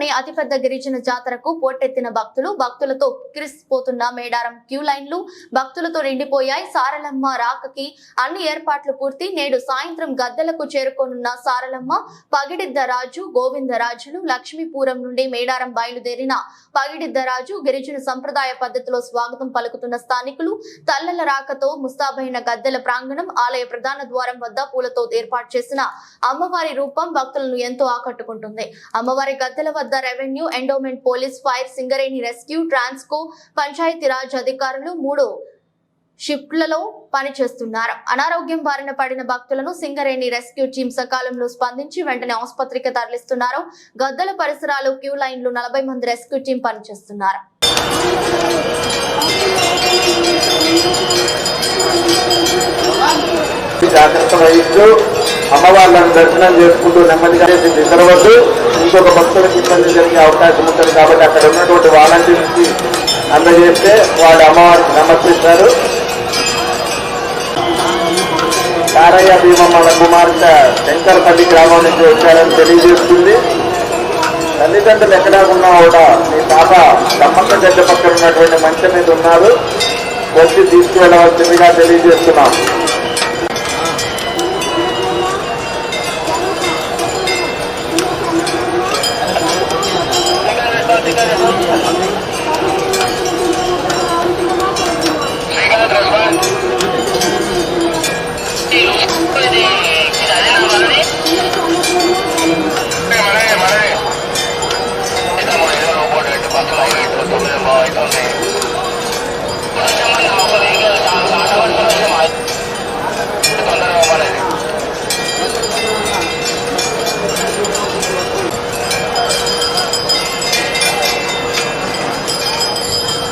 రాష్ట్రంలోని అతిపెద్ద గిరిజన జాతరకు పోటెత్తిన భక్తులతో కిరిసిపోతున్న మేడారం క్యూ లైన్లు భక్తులతో నిండిపోయాయి. సారలమ్మ రాకకి అన్ని ఏర్పాట్లు పూర్తి. నేడు సాయంత్రం గద్దెలకు చేరుకోనున్న సారలమ్మ, పగిడిద్దరాజు, గోవిందరాజులు లక్ష్మీపురం నుండి మేడారం బయలుదేరిన పగిడిద్దరాజు గిరిజన సంప్రదాయ పద్ధతిలో స్వాగతం పలుకుతున్న స్థానికులు. తల్లల రాకతో ముస్తాబైన గద్దెల ప్రాంగణం, ఆలయ ప్రధాన ద్వారం వద్ద పూలతో ఏర్పాటు చేసిన అమ్మవారి రూపం భక్తులను ఎంతో ఆకట్టుకుంటుంది. అమ్మవారి గద్దెల వద్ద revenue, endowment, police, fire, Singareni, rescue, Transco, Panchayati Raj అధికారులు 3 షిఫ్ట్లలో పనిచేస్తున్నారు. అనారోగ్యం బారిన పడిన భక్తులను సింగరేణి రెస్క్యూ టీం సకాలంలో స్పందించి వెంటనే ఆసుపత్రికి తరలిస్తున్నారు. గద్దెల పరిసరాలు, క్యూ లైన్లు 40 మంది రెస్క్యూ టీం పనిచేస్తున్నారు. జాగ్రత్త వహిస్తూ అమ్మవార్లను దర్శనం చేసుకుంటూ నెమ్మదిగా నిద్రవద్దు. ఇంకొక భక్తులకు ఇబ్బంది జరిగే అవకాశం ఉంటుంది కాబట్టి అక్కడ ఉన్నటువంటి వాలంటీర్స్కి అందజేస్తే వాళ్ళు అమ్మవారికి సమర్పిస్తారు. కారయ్య భీమమ్మ కుమార్తె శంకరపల్లి గ్రామం నుంచి వచ్చారని తెలియజేస్తుంది. తల్లిదండ్రులు ఎక్కడా ఉన్నా కూడా మీ పాప దమ్మక్క గడ్డ పక్కన ఉన్నటువంటి మంచం మీద ఉన్నారు, వచ్చి తీసుకువెళ్ళవలసిందిగా తెలియజేస్తున్నాం.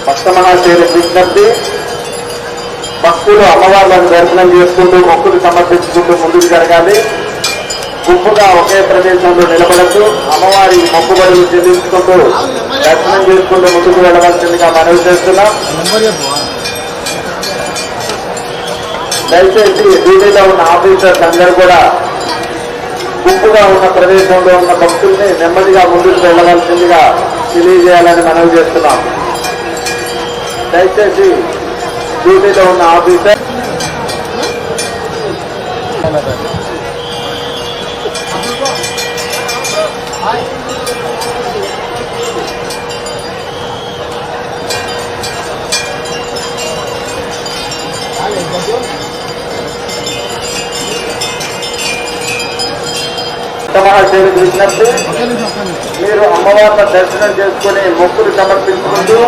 భక్తమహాశయుల విజ్ఞప్తి, భక్తులు అమ్మవార్లను దర్శనం చేసుకుంటూ మొక్కులు సమర్పించుకుంటూ ముందుకు జరగాలి. గుంపుగా ఒకే ప్రదేశంలో నిలబడుతూ అమ్మవారి మొక్కుబడులు చెల్లించుకుంటూ దర్శనం చేసుకుంటూ ముందుకు వెళ్ళవలసిందిగా మనవి చేస్తున్నాం. దయచేసి డ్యూటీలో ఉన్న ఆఫీసర్స్ అందరూ కూడా గుంపుగా ఉన్న ప్రదేశంలో ఉన్న భక్తుల్ని నెమ్మదిగా ముందుకు వెళ్ళవలసిందిగా తెలియజేయాలని మనవి చేస్తున్నాం. దయచేసి డ్యూటీలో ఉన్న ఆఫీసర్ మహాశయులు చూసినట్టు మీరు అమ్మవారిని దర్శనం చేసుకుని మొక్కులు సమర్పించుకుంటూ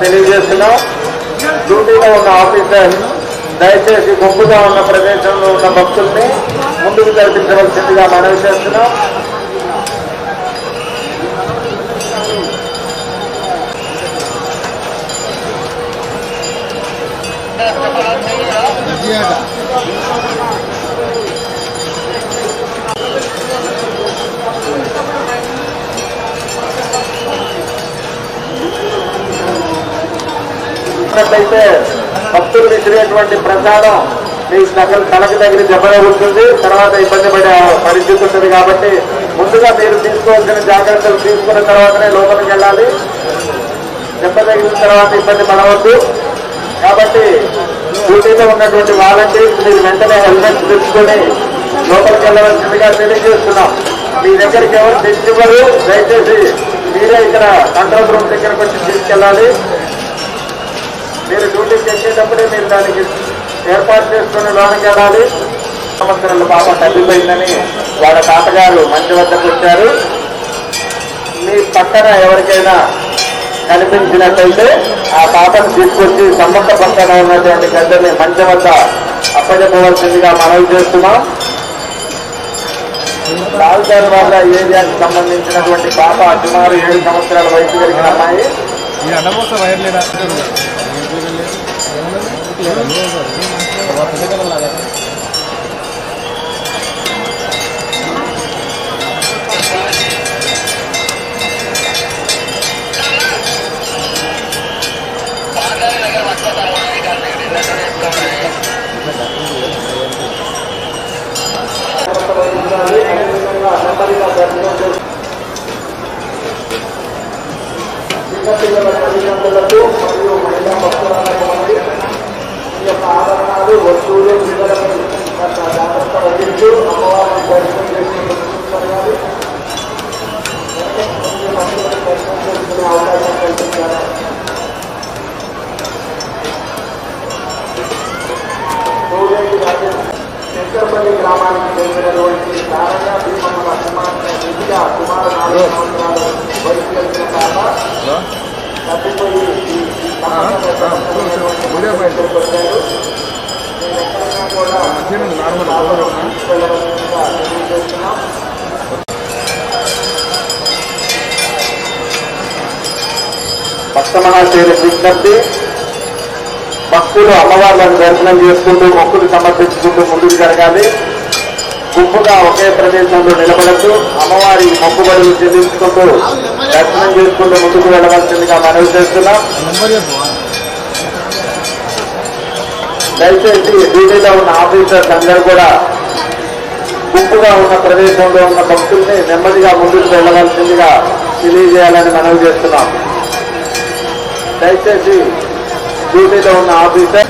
తెలియజేస్తున్నాం. డ్యూటీలో ఉన్న ఆఫీసర్ దయచేసి గుంపుగా ఉన్న ప్రదేశంలో ఉన్న భక్తుల్ని ముందుకు జరిపించవలసిందిగా మనవి చేస్తున్నాం. అయితే భక్తులు విసిరేటువంటి ప్రసాదం మీ తనకు దగ్గర దెబ్బతగులుతుంది, తర్వాత ఇబ్బంది పడే పరిస్థితి ఉంటుంది. కాబట్టి ముందుగా మీరు తీసుకోవాల్సిన జాగ్రత్తలు తీసుకున్న తర్వాతనే లోపలికి వెళ్ళాలి. దెబ్బ తగిలిన తర్వాత ఇబ్బంది పడవద్దు. కాబట్టి డ్యూటీలో ఉన్నటువంటి వాలంటీర్స్ మీరు వెంటనే హెల్మెట్ తెచ్చుకొని లోపలికి వెళ్ళవలసిందిగా తెలియజేస్తున్నాం. మీ దగ్గరికి ఎవరు తెచ్చివ్వరు, దయచేసి మీరే ఇక్కడ కంట్రోల్ రూమ్ దగ్గరకు వచ్చి తీసుకెళ్ళాలి. మీరు డ్యూటీకి వచ్చేటప్పుడే మీరు దానికి ఏర్పాటు చేసుకుని లోనికి వెళ్ళాలి. సంవత్సరాల పాప తల్లిపోయిందని వాళ్ళ తాతగారు మంచి వద్దకు వచ్చారు. మీ పక్కన ఎవరికైనా కనిపించినట్టయితే ఆ పాపను తీసుకొచ్చి సమ్మక్క పక్కన ఉన్నటువంటి గడ్డని మంచి వద్ద అప్పచెప్పవలసిందిగా మనవి చేస్తున్నాం. రాజధాని వల్ల ఏరియాకి సంబంధించినటువంటి పాప సుమారు 7 సంవత్సరాల వయసు కలిగిన అమ్మాయి. నెమ్మదిగా దర్శనం వస్తువులు పిల్లలని జాగ్రత్త వహిస్తూ అమ్మవారిని దర్శనం చేసుకుని దర్శనం చేసుకునే అవకాశం కల్పించారు. శంకరపల్లి గ్రామానికి చెందినటువంటి నారాయణ భీమమ్మ కుమార్తె విద్య సుమారు 4 సంవత్సరాలు వయసు కలిగిన పాప తప్పిపోయి వచ్చారు. ఎక్కడైనా కూడా తెలియజేస్తున్నాం. భక్తమహాశయుల విజ్ఞప్తి, భక్తులు అమ్మవార్లను దర్శనం చేసుకుంటూ మొక్కులు సమర్పించుకుంటూ ముందుకు జరగాలి. గుంపుగా ఒకే ప్రదేశంలో నిలబడుతూ అమ్మవారి మొక్కుబడులు చెల్లించుకుంటూ దర్శనం చేసుకుంటూ ముందుకు వెళ్ళవలసిందిగా మనవి చేస్తున్నాం. దయచేసి డ్యూటీలో ఉన్న ఆఫీసర్స్ అందరూ కూడా గుంపుగా ఉన్న ప్రదేశంలో ఉన్న భక్తుల్ని నెమ్మదిగా ముందుకు వెళ్ళవలసిందిగా తెలియజేయాలని మనవి చేస్తున్నాం. దయచేసి డ్యూటీలో ఉన్న ఆఫీసర్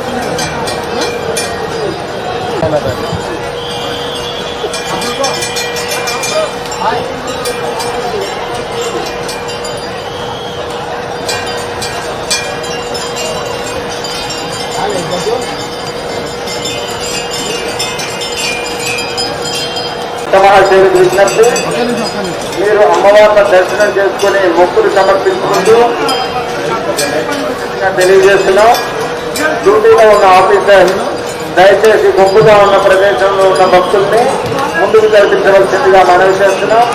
మహాశయులకు విజ్ఞప్తి, మీరు అమ్మవారిని దర్శనం చేసుకుని మొక్కులు సమర్పించుకుంటూ తెలియజేస్తున్నాం. డ్యూటీలో ఉన్న ఆఫీసర్ దయచేసి గుంపుగా ఉన్న ప్రదేశంలో ఉన్న భక్తుల్ని ముందుకు జరిపించవలసిందిగా మనవి చేస్తున్నాం.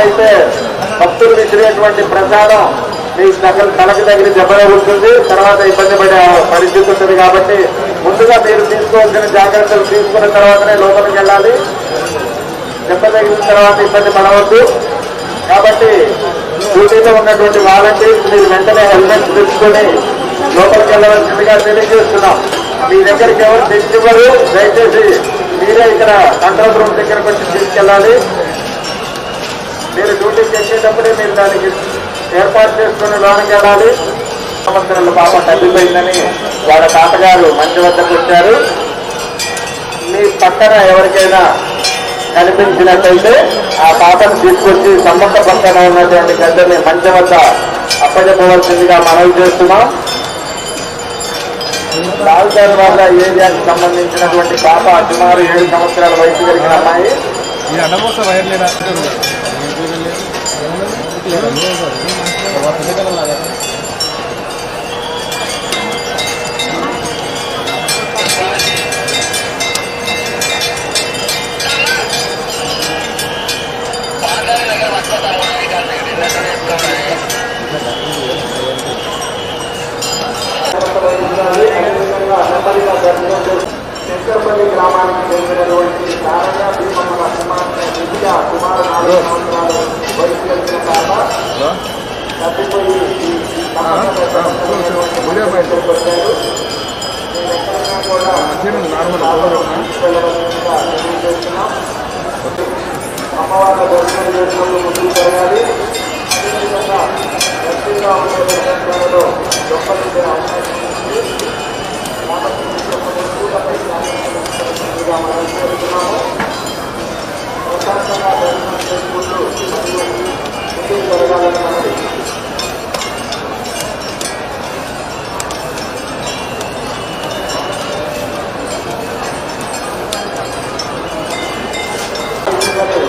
అయితే భక్తులు విసిరేటువంటి ప్రసాదం మీ తలకి దగ్గర దెబ్బ ఉంటుంది, తర్వాత ఇబ్బంది పడే పరిస్థితి ఉంటుంది. కాబట్టి ముందుగా మీరు తీసుకోవాల్సిన జాగ్రత్తలు తీసుకున్న తర్వాతనే లోపలికి వెళ్ళాలి. దెబ్బ తగిలిన తర్వాత ఇబ్బంది పడవద్దు. కాబట్టి డ్యూటీలో ఉన్నటువంటి వాలంటీర్స్ మీరు వెంటనే హెల్మెట్ తీసుకొని లోపలికి వెళ్ళవలసిందిగా తెలియజేస్తున్నాం. మీ దగ్గరికి ఎవరు తెచ్చివ్వరు, దయచేసి మీరే ఇక్కడ కంట్రోల్ రూమ్ దగ్గరకు వచ్చి తీసుకెళ్ళాలి. మీరు డ్యూటీకి వచ్చేటప్పుడే మీరు దానికి ఏర్పాటు చేసుకుని లోనికి వెళ్ళాలి. సంవత్సరాల పాప తగ్గిపోయిందని వాళ్ళ తాతగారు మంచి వద్దకు వచ్చారు. మీ పక్కన ఎవరికైనా కనిపించినట్టయితే ఆ పాపను తీసుకొచ్చి సమ్మక్క పక్కన ఉన్నటువంటి గడ్డని మంచి వద్ద అప్పచెప్పవలసిందిగా మనవి చేస్తున్నాం. లాల్దార్ వాళ్ళ ఏరియాకి సంబంధించినటువంటి పాప సుమారు 7 సంవత్సరాల వయసు కలిగిన అమ్మాయి. శంకరపల్లి గ్రామానికి చెందినటువంటి నారాయణ భీమమ్మ కుమార్తె విద్య సుమారు 4 సంవత్సరాలు వయసు కలిగిన పాప తప్పిపోయి వచ్చారు. ఎక్కడైనా కూడా తెలియజేస్తున్నాం. అమ్మవారిని దర్శనం చేసుకుంటూ ముందుకు జరగాలి. అదేవిధంగా గట్టిగా ఉండే ప్రదేశాలలో దొంగలించే అవకాశం ఉంది. కాబట్టి మనం చేస్తున్నాము. ప్రశాంతంగా దర్శనం చేసుకుంటూ ముందుకు జరగాలని మనది.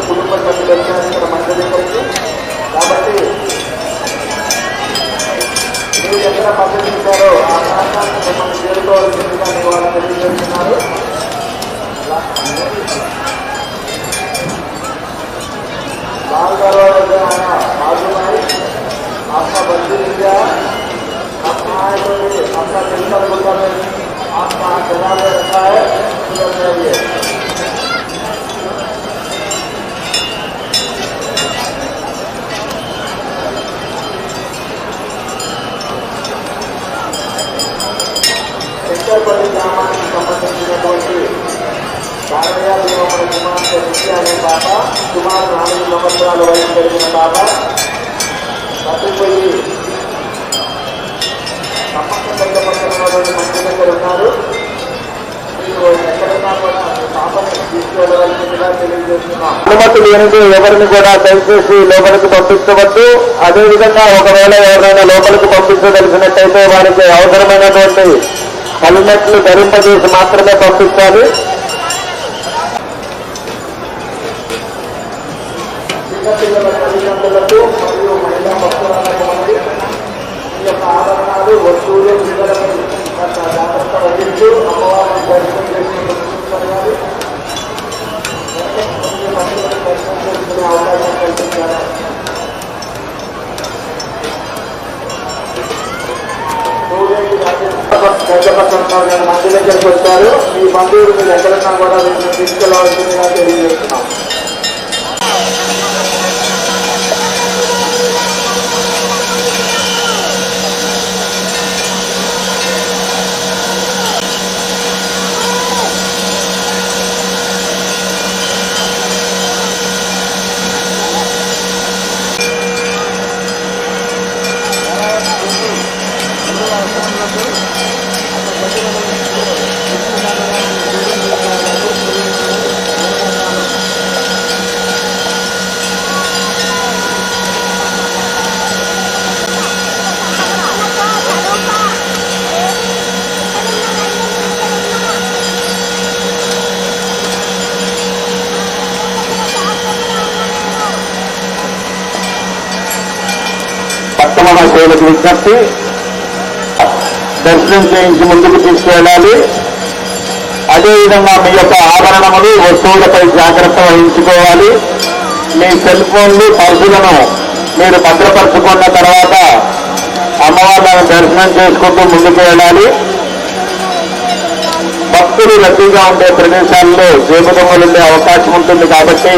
కుటుంబ సభ్యులు ఇక్కడ మంచి దగ్గరికి. కాబట్టి మీరు ఎక్కడ పద్ధతించారో ఆ ప్రాంతాన్ని మిమ్మల్ని చేరుకోవాల్సిందిగా మీ వాళ్ళు తెలియజేస్తున్నారు. लाल दरवाजा जो है ना बाजू में आपका बंदी इंडिया अपना है तो अपना टेंशन होता है आपका जगह में रखा है उधर जाइए. సంవత్సరాల వయసు కలిగిన పాప తప్పిపోయి నమ్మకం పక్కన మంచి దగ్గర ఉన్నారు. మీరు ఎక్కడన్నా కూడా పాపని తీసుకెళ్ళవలసిందిగా తెలియజేస్తున్నాం. అనుమతి లేనిది ఎవరిని కూడా దయచేసి లోపలికి పంపించవద్దు. అదేవిధంగా ఒకవేళ ఎవరైనా లోపలికి పంపించదలిసినట్టయితే వారికి అవసరమైనటువంటి హెల్మెట్లు ధరింపజేసి మాత్రమే పంపించాలి. చిన్నపిల్లల తల్లిదండ్రులకు మరియు మహిళా భక్తులకు మంది ఈ యొక్క ఆభరణాలు వస్తువులు పిల్లలపై జాగ్రత్త వహించు అమ్మవారిని దర్శనం చేసుకుని దర్శనం చేసుకునే అవకాశం కల్పించారు. మంది దగ్గరికి వచ్చారు. ఈ బంధువులు మీరు ఎక్కడన్నా కూడా వీటిని తీసుకెళ్లవలసిందిగా తెలియజేస్తున్నాం. భక్తమహాశయులకు విజ్ఞప్తి, దర్శనం చేయించి ముందుకు తీసుకువెళ్ళాలి. అదేవిధంగా మీ యొక్క ఆభరణములు వస్తువులపై జాగ్రత్త వహించుకోవాలి. మీ సెల్ ఫోన్లు పర్సులను మీరు భద్రపరుచుకున్న తర్వాత అమ్మవార్లను దర్శనం చేసుకుంటూ ముందుకు వెళ్ళాలి. భక్తులు రద్దీగా ఉండే ప్రదేశాల్లో జేబు దొంగలు ఉండే అవకాశం ఉంటుంది కాబట్టి